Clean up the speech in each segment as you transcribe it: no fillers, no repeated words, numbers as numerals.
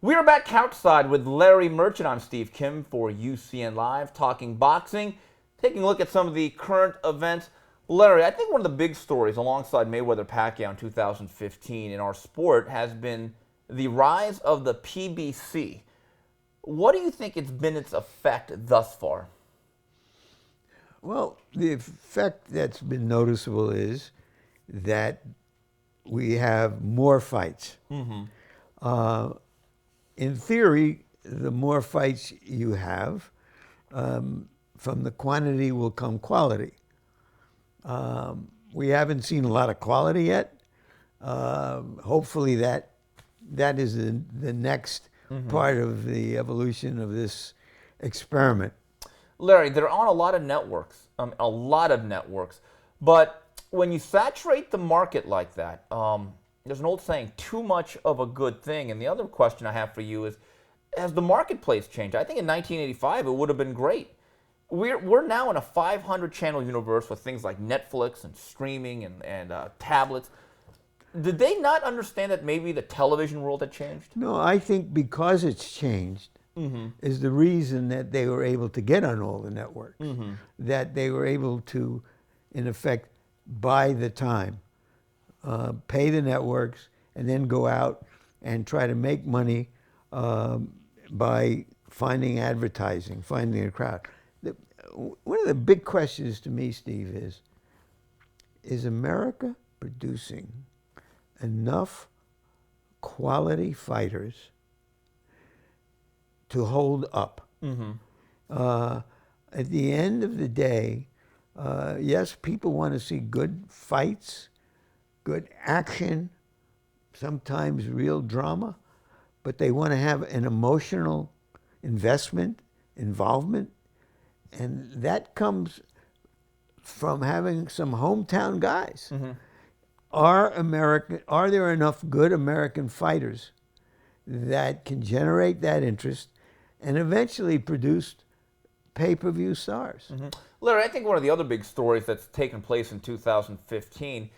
We are back outside with Larry Merchant. I'm Steve Kim for UCN Live, talking boxing, taking a look at some of the current events. Larry, I think one of the big stories alongside Mayweather-Pacquiao in 2015 in our sport has been the rise of the PBC. What do you think has been its effect thus far? Well, the effect that's been noticeable is that we have more fights. In theory, the more fights you have, from the quantity will come quality. We haven't seen a lot of quality yet. Hopefully that is the next part of the evolution of this experiment. Larry, they're on a lot of networks, but when you saturate the market like that, there's an old saying, too much of a good thing. And the other question I have for you is, has the marketplace changed? I think in 1985 it would have been great. We're now in a 500-channel universe with things like Netflix and streaming and tablets. Did they not understand that maybe the television world had changed? No, I think because it's changed is the reason that they were able to get on all the networks, that they were able to, in effect, buy the time, pay the networks, and then go out and try to make money by finding advertising, finding a crowd. One of the big questions to me, Steve, is America producing enough quality fighters to hold up? At the end of the day, yes, people want to see good fights, good action, sometimes real drama, but they want to have an emotional involvement, and that comes from having some hometown guys. Are there enough good American fighters that can generate that interest and eventually produce pay-per-view stars? Larry, I think one of the other big stories that's taken place in 2015,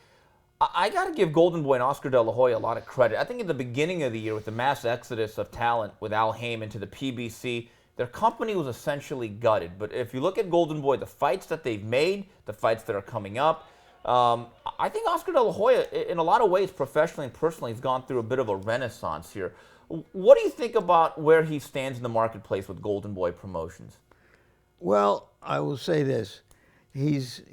I got to give Golden Boy and Oscar De La Hoya a lot of credit. I think at the beginning of the year, with the mass exodus of talent with Al Heyman to the PBC, their company was essentially gutted. But if you look at Golden Boy, the fights that they've made, the fights that are coming up, I think Oscar De La Hoya, in a lot of ways, professionally and personally, has gone through a bit of a renaissance here. What do you think about where he stands in the marketplace with Golden Boy Promotions? Well, I will say this. He's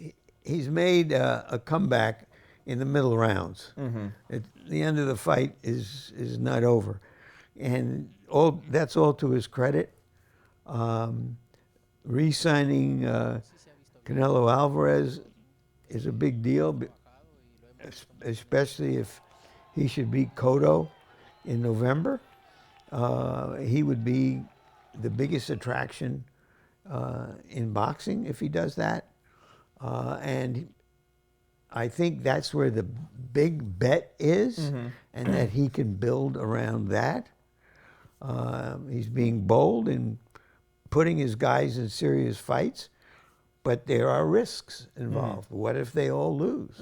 made a comeback in the middle rounds. The end of the fight is not over. And that's all to his credit. Re-signing Canelo Alvarez is a big deal, especially if he should beat Cotto in November. He would be the biggest attraction in boxing if he does that. And I think that's where the big bet is, and that he can build around that. He's being bold in putting his guys in serious fights, but there are risks involved. What if they all lose?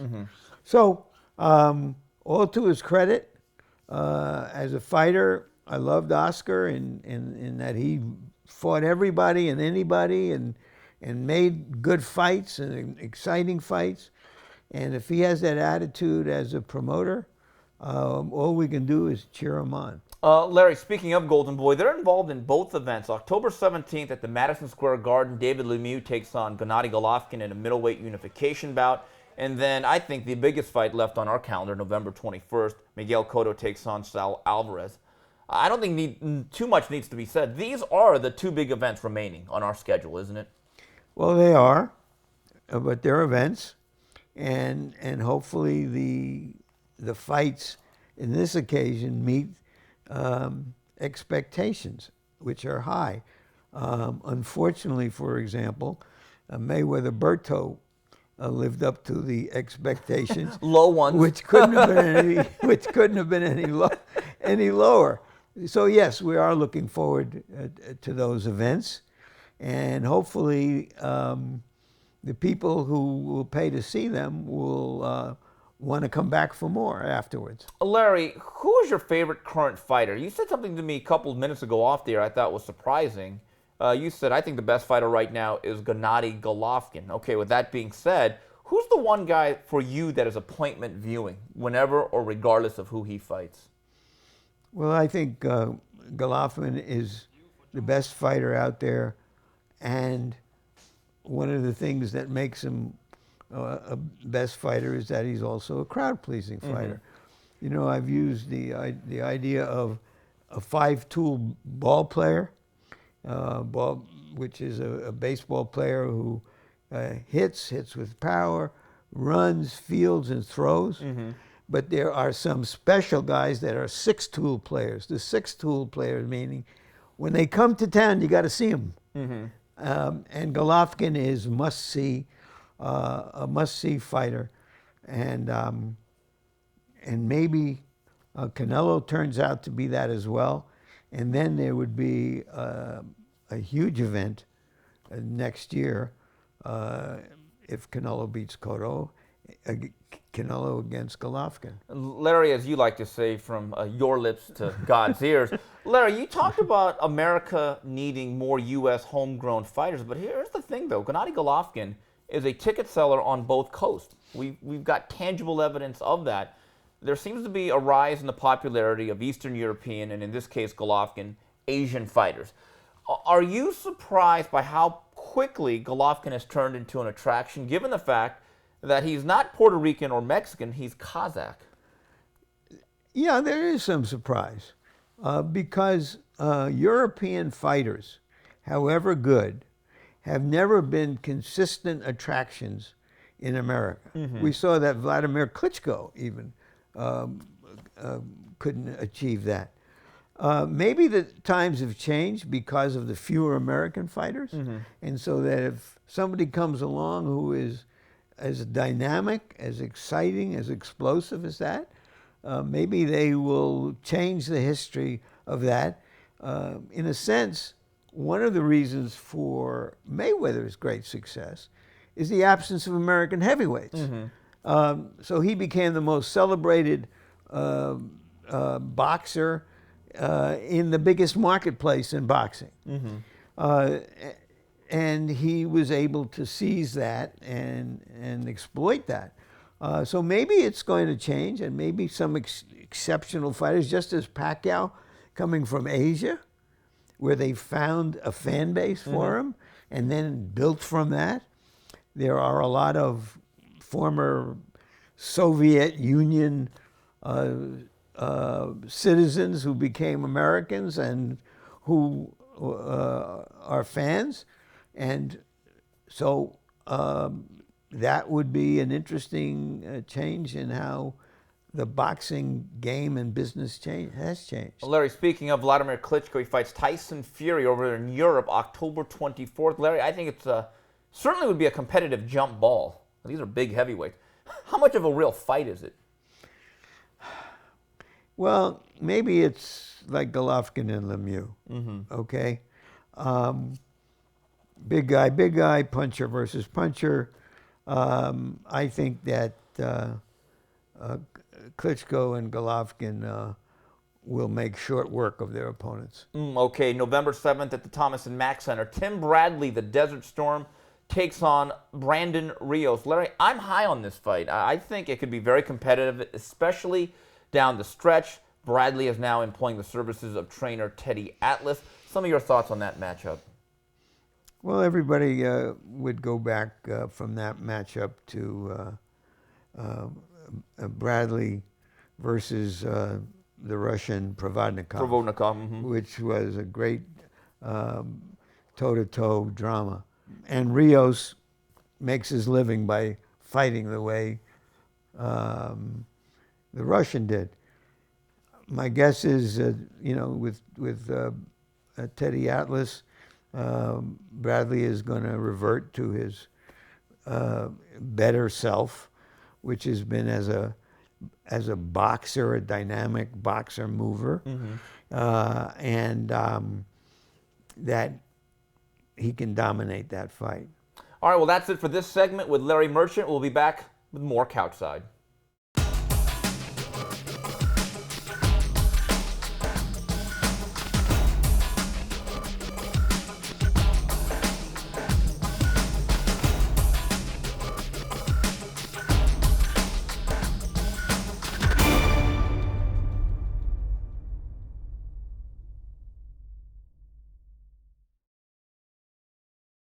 So, all to his credit, as a fighter, I loved Oscar in that he fought everybody and anybody and made good fights and exciting fights. And if he has that attitude as a promoter, all we can do is cheer him on. Larry, speaking of Golden Boy, they're involved in both events. October 17th at the Madison Square Garden, David Lemieux takes on Gennady Golovkin in a middleweight unification bout. And then I think the biggest fight left on our calendar, November 21st, Miguel Cotto takes on Saul Alvarez. I don't think too much needs to be said. These are the two big events remaining on our schedule, isn't it? Well, they are, but they're events. And hopefully the fights in this occasion meet expectations, which are high. Unfortunately, for example, Mayweather-Berto lived up to the expectations, low ones, which couldn't have been any lower. So yes, we are looking forward to those events, and hopefully the people who will pay to see them will want to come back for more afterwards. Larry, who is your favorite current fighter? You said something to me a couple of minutes ago off the air I thought was surprising. You said, I think the best fighter right now is Gennady Golovkin. Okay, with that being said, who's the one guy for you that is appointment viewing, whenever or regardless of who he fights? Well, I think Golovkin is the best fighter out there, and one of the things that makes him a best fighter is that he's also a crowd-pleasing fighter. You know, I've used the idea of a five-tool ball player, which is a baseball player who hits with power, runs, fields, and throws. But there are some special guys that are six-tool players. The six-tool players, meaning when they come to town, you got to see them. And Golovkin is must-see, a must-see fighter, and maybe Canelo turns out to be that as well. And then there would be a huge event next year if Canelo beats Cotto. Canelo against Golovkin. Larry, as you like to say, from your lips to God's ears. Larry, you talked about America needing more U.S. homegrown fighters, but here's the thing, though. Gennady Golovkin is a ticket seller on both coasts. We've got tangible evidence of that. There seems to be a rise in the popularity of Eastern European, and in this case, Golovkin, Asian fighters. Are you surprised by how quickly Golovkin has turned into an attraction, given the fact that he's not Puerto Rican or Mexican, he's Kazakh? Yeah, there is some surprise because European fighters, however good, have never been consistent attractions in America. We saw that Vladimir Klitschko even couldn't achieve that. Maybe the times have changed because of the fewer American fighters, and so that if somebody comes along who is as dynamic, as exciting, as explosive as that, maybe they will change the history of that. In a sense, one of the reasons for Mayweather's great success is the absence of American heavyweights. So he became the most celebrated boxer in the biggest marketplace in boxing. And he was able to seize that and exploit that. So maybe it's going to change, and maybe some exceptional fighters, just as Pacquiao coming from Asia, where they found a fan base for him and then built from that. There are a lot of former Soviet Union citizens who became Americans and who are fans. And so that would be an interesting change in how the boxing game and business has changed. Well, Larry, speaking of Vladimir Klitschko, he fights Tyson Fury over there in Europe, October 24th. Larry, I think it's certainly would be a competitive jump ball. These are big heavyweights. How much of a real fight is it? Well, maybe it's like Golovkin and Lemieux, okay? Big guy, puncher versus puncher. I think that Klitschko and Golovkin will make short work of their opponents. Okay, November 7th at the Thomas & Mack Center. Tim Bradley, the Desert Storm, takes on Brandon Rios. Larry, I'm high on this fight. I think it could be very competitive, especially down the stretch. Bradley is now employing the services of trainer Teddy Atlas. Some of your thoughts on that matchup? Well, everybody would go back from that matchup to Bradley versus the Russian Provodnikov, which was a great toe-to-toe drama. And Rios makes his living by fighting the way the Russian did. My guess is, with Teddy Atlas, Bradley is going to revert to his better self, which has been as a boxer, a dynamic boxer mover, and that he can dominate that fight. All right, well, that's it for this segment with Larry Merchant. We'll be back with more Couchside.